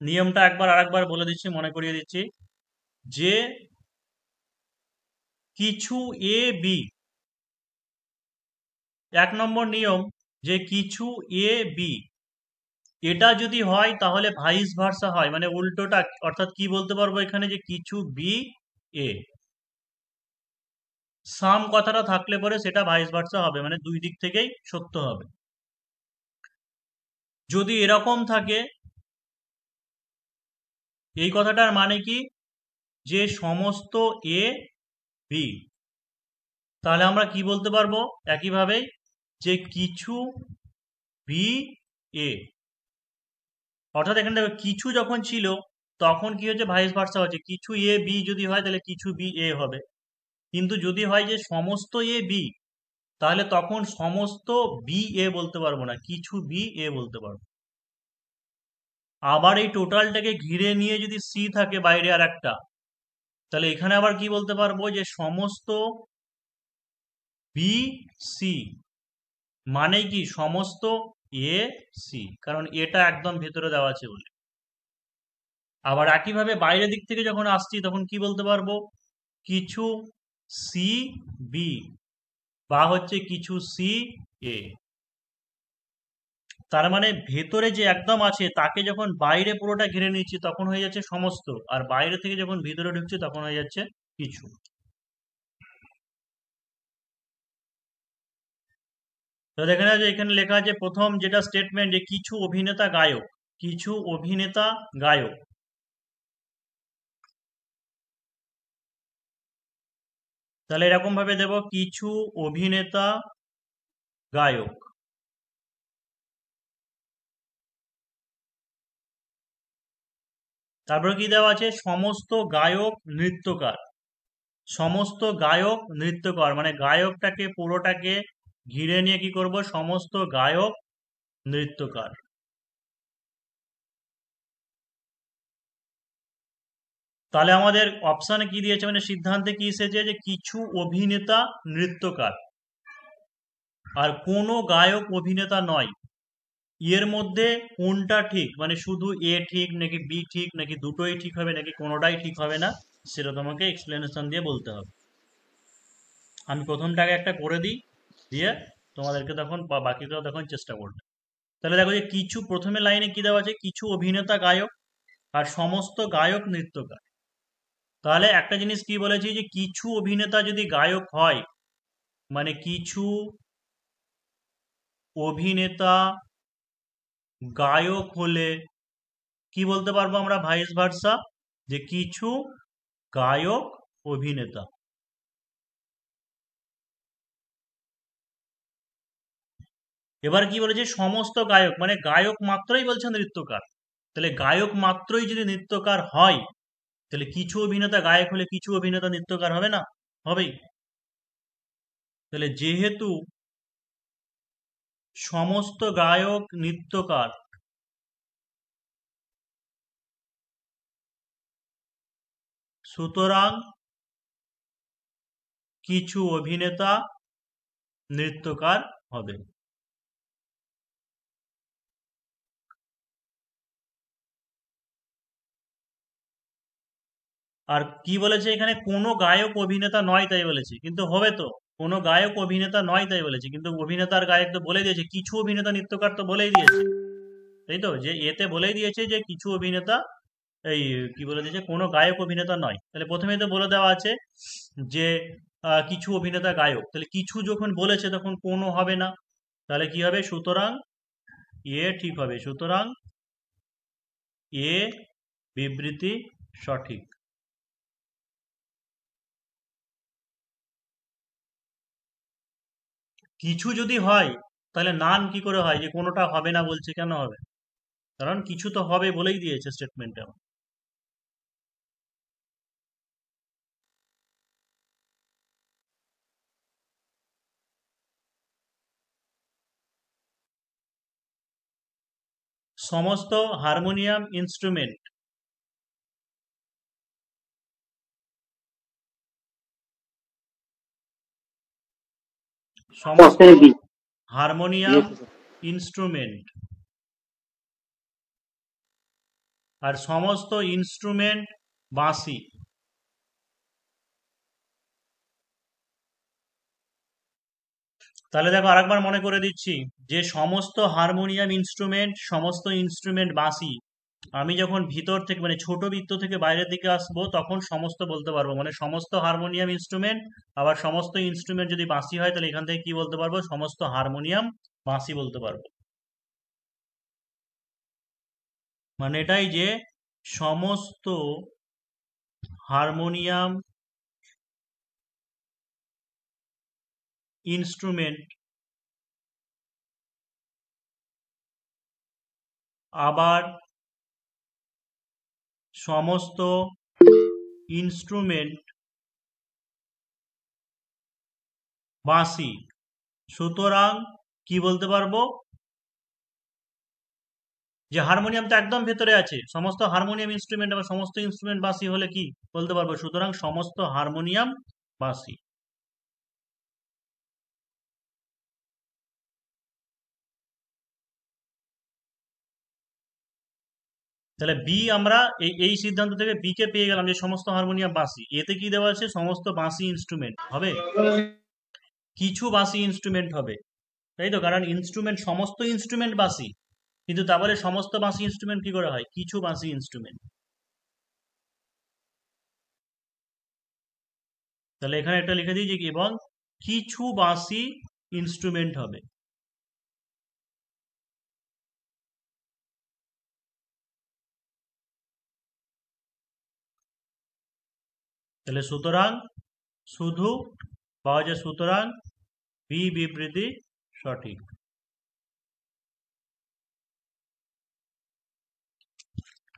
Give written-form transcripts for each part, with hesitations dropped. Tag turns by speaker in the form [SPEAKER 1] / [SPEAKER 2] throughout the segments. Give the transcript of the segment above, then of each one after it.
[SPEAKER 1] নিয়মটা একবার আরেকবার বলে দিচ্ছি, মনে করিয়ে দিচ্ছি যে কিছু এ বি, 1 নম্বর নিয়ম, যে কিছু এ বি এটা যদি হয় তাহলে ভাইস ভার্সা হয়, মানে উল্টোটা। অর্থাৎ কি বলতে পারবো এখানে, যে কিছু বি এ, সাম কথাটা থাকলে পরে সেটা ভাইস ভার্সা হবে, মানে দুই দিক থেকেই সত্য হবে। যদি এরকম থাকে, এই কথাটার মানে কি, যে সমস্ত এ বি, তাহলে আমরা কি বলতে পারবো একইভাবে, যে কিছু বি এ। অর্থাৎ এখানে দেখো কিছু যখন ছিল তখন কি হচ্ছে, ভাইস ভার্সা হচ্ছে, কিছু এ বি যদি হয় তাহলে কিছু বি এ হবে। কিন্তু যদি হয় যে সমস্ত এ বি, তাহলে তখন সমস্ত বি এ বলতে পারবো না, কিছু বি এ বলতে পারবো। আবার এই টোটালটাকে ঘিরে নিয়ে যদি সি থাকে বাইরে আর একটা, তাহলে এখানে আবার কি বলতে পারবো, যে সমস্ত বি সি, মানে কি সমস্ত এ সি, কারণ এটা একদম ভেতরে দেওয়া আছে বলে। আবার একইভাবে বাইরের দিক থেকে যখন আসছি তখন কি বলতে পারবো, কিছু সি বি, বা হচ্ছে কিছু সি এ। তার মানে ভেতরে যে একদম আছে তাকে যখন বাইরে পুরোটা ঘিরে নিচ্ছি তখন হয়ে যাচ্ছে সমস্ত, আর বাইরে থেকে যখন ভিতরে ঢুকছে তখন হয়ে যাচ্ছে কিছু। তো দেখে না, যে এখানে লেখা আছে প্রথম যেটা স্টেটমেন্ট, যে কিছু অভিনেতা গায়ক, কিছু অভিনেতা গায়ক, তাহলে এরকম ভাবে দেব, কিছু অভিনেতা গায়ক। তারপরে কি দেওয়া আছে, সমস্ত গায়ক নৃত্যকার, সমস্ত গায়ক নৃত্যকার, মানে গায়কটাকে পুরোটাকে ঘিরে নিয়ে কি করব, সমস্ত গায়ক নৃত্যকার। তাহলে আমাদের অপশানে কি দিয়েছে, মানে সিদ্ধান্তে কি এসেছে, যে কিছু অভিনেতা নৃত্যকার আর কোনো গায়ক অভিনেতা নয়। এর মধ্যে কোনটা ঠিক, মানে শুধু এ ঠিক নাকি বি ঠিক নাকি দুটোই ঠিক হবে নাকি কোনোটাই ঠিক হবে না, সেটা তোমাকে এক্সপ্লেনেশন দিয়ে বলতে হবে। আমি প্রথমটাকে একটা করে দিই, দিয়ে তোমাদেরকে তখন বাকিটাও তখন চেষ্টা করবে। তাহলে দেখো, যে কিছু প্রথমে লাইনে কি দেওয়া আছে, কিছু অভিনেতা গায়ক আর সমস্ত গায়ক নৃত্যকার। তাহলে একটা জিনিস কি বলেছি, যে কিছু অভিনেতা যদি গায়ক হয়, মানে কিছু অভিনেতা গায়ক হলে কি বলতে পারবো আমরা, ভাইস ভার্সা, যে কিছু গায়ক অভিনেতা। এবার কি বলেছে, সমস্ত গায়ক, মানে গায়ক মাত্রই বলছে নৃত্যকার। তাহলে গায়ক মাত্রই যদি নৃত্যকার হয়, তাহলে কিছু অভিনেতা গায়ক হলে কিছু অভিনেতা নৃত্যকার হবে না, হবেই। তাহলে যেহেতু সমস্ত গায়ক নৃত্যকার, সুতরাং কিছু অভিনেতা নৃত্যকার হবে। আর কি বলেছে এখানে, কোনো গায়ক অভিনেতা নয় তাই বলেছে, কিন্তু হবে তো, কোনো গায়ক অভিনেতা নয় তাই বলেছে, কিন্তু অভিনেতার গায়ক তো বলে দিয়েছে, কিছু অভিনেতা নৃত্যকার তো বলেই দিয়েছে, তাই তো, যে এতে বলেই দিয়েছে যে কিছু অভিনেতা, এই কি বলে দিয়েছে, কোনো গায়ক অভিনেতা নয়। তাহলে প্রথমেই তো বলে দেওয়া আছে যে কিছু অভিনেতা গায়ক, তাহলে কিছু যখন বলেছে তখন কোনো হবে না, তাহলে কি হবে, সুতরাং এ ঠিক হবে, সুতরাং এ বিবৃতি সঠিক। কিছু যদি হয় তাহলে নান কি করে হয়, যে কোনোটা হবে না বলছে, কেন হবে, কারণ কিছু তো হবে বলেই দিয়েছে স্টেটমেন্টে। সমস্ত হারমোনিয়াম ইনস্ট্রুমেন্ট, সমস্ত হারমোনিয়াম ইনস্ট্রুমেন্ট, আর সমস্ত ইনস্ট্রুমেন্ট বাঁশি। তাহলে দেখো আরেকবার মনে করে দিচ্ছি যে সমস্ত হারমোনিয়াম ইনস্ট্রুমেন্ট, সমস্ত ইনস্ট্রুমেন্ট বাঁশি। আমি যখন ভিতর থেকে মানে ছোট বৃত্ত থেকে বাইরের দিকে আসবো তখন সমস্ত বলতে পারবো, মানে সমস্ত হারমোনিয়াম ইনস্ট্রুমেন্ট। আবার সমস্ত ইনস্ট্রুমেন্ট যদি বাঁশি হয় তাহলে এখান থেকে কি বলতে পারবো, সমস্ত হারমোনিয়াম বাঁশি বলতে পারবো। মানে এটাই যে সমস্ত হারমোনিয়াম ইনস্ট্রুমেন্ট, আবার সমস্ত ইনস্ট্রুমেন্ট বাঁশি। সুতরাং কি বলতে পারবো, যে হারমোনিয়াম তো একদম ভেতরে আছে, সমস্ত হারমোনিয়াম ইনস্ট্রুমেন্ট আবার সমস্ত ইনস্ট্রুমেন্ট বাঁশি হলে কি বলতে পারবো, সুতরাং সমস্ত হারমোনিয়াম বাঁশি। তাহলে বি আমরা এই সিদ্ধান্ত থেকে বি কে পেয়ে গেলাম যে সমস্ত হারমোনিয়াম বাঁশি। এতে কি দেওয়া আছে, সমস্ত বাঁশি ইনস্ট্রুমেন্ট হবে, কিছু বাঁশি ইনস্ট্রুমেন্ট হবে, তাই তো, কারণ ইনস্ট্রুমেন্ট সমস্ত ইনস্ট্রুমেন্ট বাঁশি, কিন্তু তারপরে সমস্ত বাঁশি ইনস্ট্রুমেন্ট কি করে হয়, কিছু বাঁশি ইনস্ট্রুমেন্ট। তাহলে এখানে একটা লিখে দিই যে এবং কিছু বাঁশি ইনস্ট্রুমেন্ট হবে। তাহলে সুতরাং শুধু পাওয়া যায়, সুতরাং বি বিবৃতি সঠিক।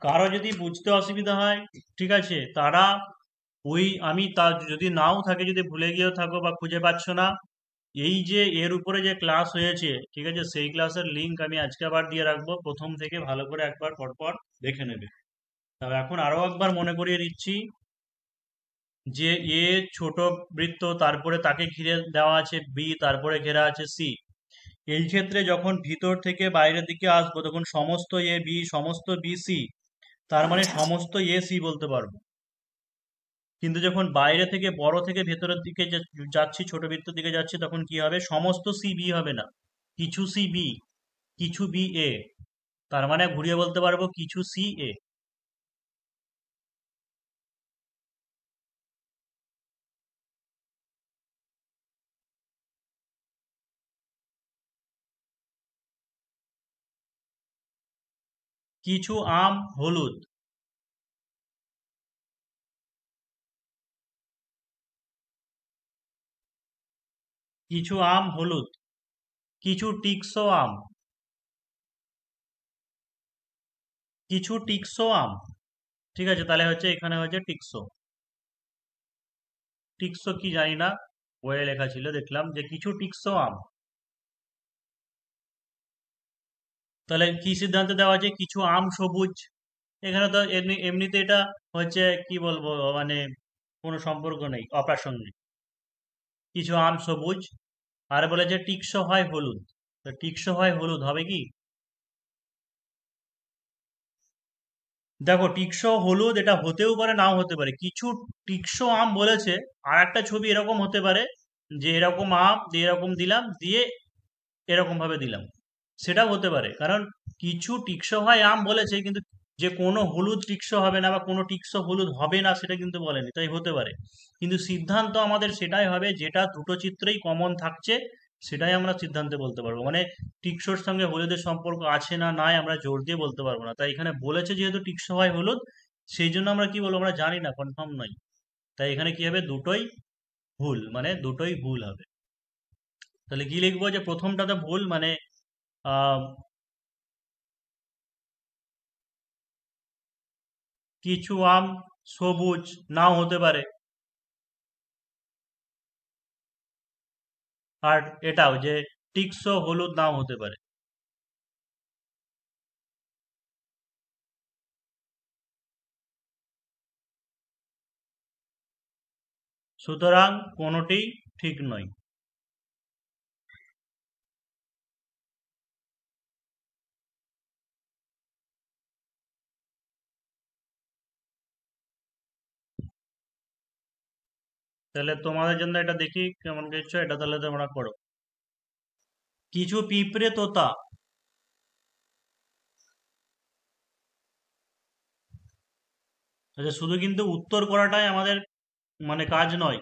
[SPEAKER 1] কারো যদি বুঝতে অসুবিধা হয়, ঠিক আছে, তারা ওই আমি তা যদি নাও থাকে, যদি ভুলে গিয়েও থাকো বা খুঁজে পাচ্ছ না, এই যে এর উপরে যে ক্লাস হয়েছে, ঠিক আছে, সেই ক্লাসের লিংক আমি আজকে আবার দিয়ে রাখবো, প্রথম থেকে ভালো করে একবার পরপর দেখে নেবে। তবে এখন আরো একবার মনে করিয়ে দিচ্ছি যে এ ছোট বৃত্ত, তারপরে তাকে ঘিরে দেওয়া আছে বি, তারপরে ঘেরা আছে সি। এই ক্ষেত্রে যখন ভিতর থেকে বাইরের দিকে আসবো তখন সমস্ত এ বি, সমস্ত বি সি, তার মানে সমস্ত এ সি বলতে পারবো। কিন্তু যখন বাইরে থেকে বড় থেকে ভেতরের দিকে যাচ্ছি, ছোট বৃত্তের দিকে যাচ্ছি, তখন কি হবে, সমস্ত সি বি হবে না, কিছু সি বি, কিছু বি এ। তার মানে ঘুরিয়ে বলতে পারবো কিছু সি এ। কিছু আম হলুদ, কিছু আম হলুদ, কিছু টিকসো আম, কিছু টিকসো আম। ঠিক আছে, তাহলে হচ্ছে এখানে হচ্ছে টিকসো। টিকসো কি জানি না, বইয়ে লেখা ছিল দেখলাম যে কিছু টিকসো আম। তাহলে কি সিদ্ধান্ত দেওয়া আছে, কিছু আম সবুজ। এখানে তো এমনিতে এটা হচ্ছে কি বলবো, মানে কোনো সম্পর্ক নেই, অপ্রাসঙ্গিক। কিছু আম সবুজ, আর বলেছে টিকসো হয় হলুদ। তো টিকসো হয় হলুদ হবে কি, দেখো টিকসো হলুদ এটা হতেও পারে নাও হতে পারে। কিছু টিকসো আম বলেছে, আর একটা ছবি এরকম হতে পারে যে এরকম আম দিয়ে এরকম দিলাম, দিয়ে এরকম ভাবে দিলাম, সেটাও হতে পারে। কারণ কিছু টিকসো হয় আম বলেছে, কিন্তু যে কোনো হলুদ টিকসো হবে না বা কোনো টিকসো হলুদ হবে না সেটা কিন্তু বলেনি, তাই হতে পারে। কিন্তু সিদ্ধান্ত আমাদের সেটাই হবে যেটা দুটো চিত্রেই কমন থাকছে, সেটাই আমরা সিদ্ধান্তে বলতে পারবো। মানে টিকসোর সঙ্গে হলুদের সম্পর্ক আছে না নাই আমরা জোর দিয়ে বলতে পারবো না। তাই এখানে বলেছে যেহেতু টিকসো হয় হলুদ, সেই জন্য আমরা কি বলবো, আমরা জানি না, কনফার্ম নই। তাই এখানে কি হবে, দুটোই ভুল, মানে দুটোই ভুল হবে। তাহলে কি লিখবো, যে প্রথমটাতে ভুল, মানে আহ কিছু আম সবুজ নাও হতে পারে, আর এটাও যে টিকসো হলুদ নাও হতে পারে। সুতরাং কোনোটি ঠিক নয়। তাহলে তোমাদের জন্য এটা দেখি কেমন কিছু, এটা তাহলে তোমরা করো। কিছু পিঁপড়ে তোতা। আচ্ছা, শুধু কিন্তু উত্তর করাটাই আমাদের মানে কাজ নয়,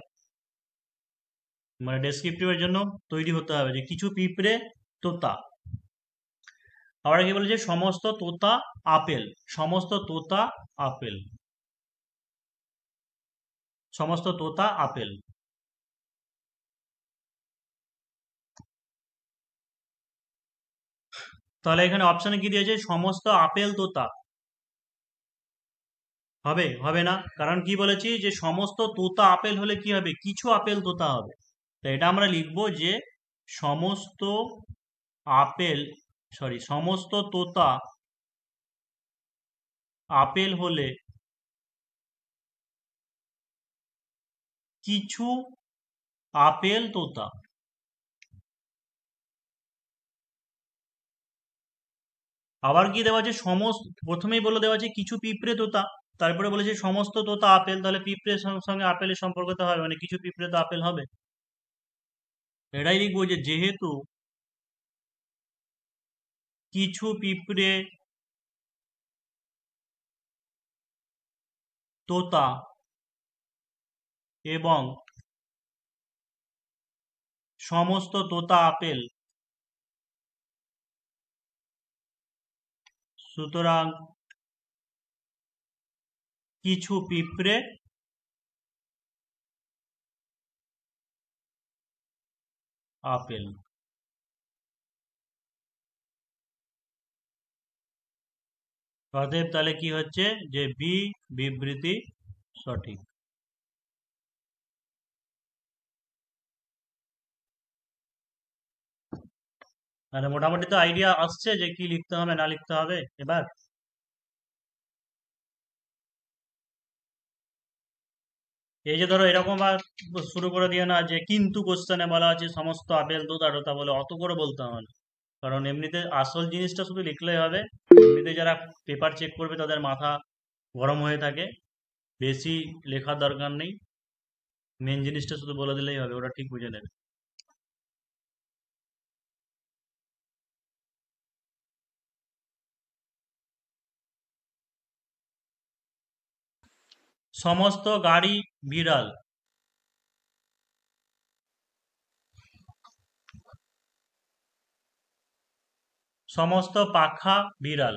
[SPEAKER 1] মানে ডেসক্রিপটিভের জন্য তৈরি হতে হবে যে কিছু পিঁপড়ে তোতা। আবার কি বলেছে, সমস্ত তোতা আপেল। সমস্ত তোতা আপেল। সমস্ত তোতা আপেল। তাহলে এখানে অপশনে কি দিয়েছে, সমস্ত আপেল তোতা। হবে হবে না, কারণ কি বলেছি যে সমস্ত তোতা আপেল হলে কি হবে, কিছু আপেল তোতা হবে। তো এটা আমরা লিখবো যে সমস্ত আপেল, সরি, সমস্ত তোতা আপেল হলে কিছু আপেল তোতা। আবার কি দেওয়া আছে, সমস্ত, প্রথমেই বলে দেওয়া আছে কিছু পিঁপড়ে তোতা, তারপরে বলেছে সমস্ত তোতা আপেল, তাহলে পিঁপড়ের সঙ্গে আপেলের সম্পর্ক তো হবে, মানে কিছু পিঁপড়ে তো আপেল হবে। এটাই লিখবো যে যেহেতু কিছু পিঁপড়ে তোতা এবং সমস্ত তোতা আপেল, সুতরাং কিছু পিঁপড়ে আপেল। অতএব তাহলে কি হচ্ছে যে বি বিবৃতি সঠিক। মানে মোটামুটি তো আইডিয়া আসছে যে কি লিখতে হবে না লিখতে হবে এবার। এই যে ধরো এরকম আর শুরু করে দিয়ে না যে কিন্তু কোশ্চেনে বলা আছে সমস্ত আপেল দুধ আর ওটা বলে অত করে বলতে হবে না, কারণ এমনিতে আসল জিনিসটা শুধু লিখলেই হবে। এমনিতে যারা পেপার চেক করবে তাদের মাথা গরম হয়ে থাকে, বেশি লেখার দরকার নেই, মেন জিনিসটা শুধু বলে দিলেই হবে, ওরা ঠিক বুঝে নেবে। সমস্ত গাড়ি বিড়াল। সমস্ত পাখা বিড়াল।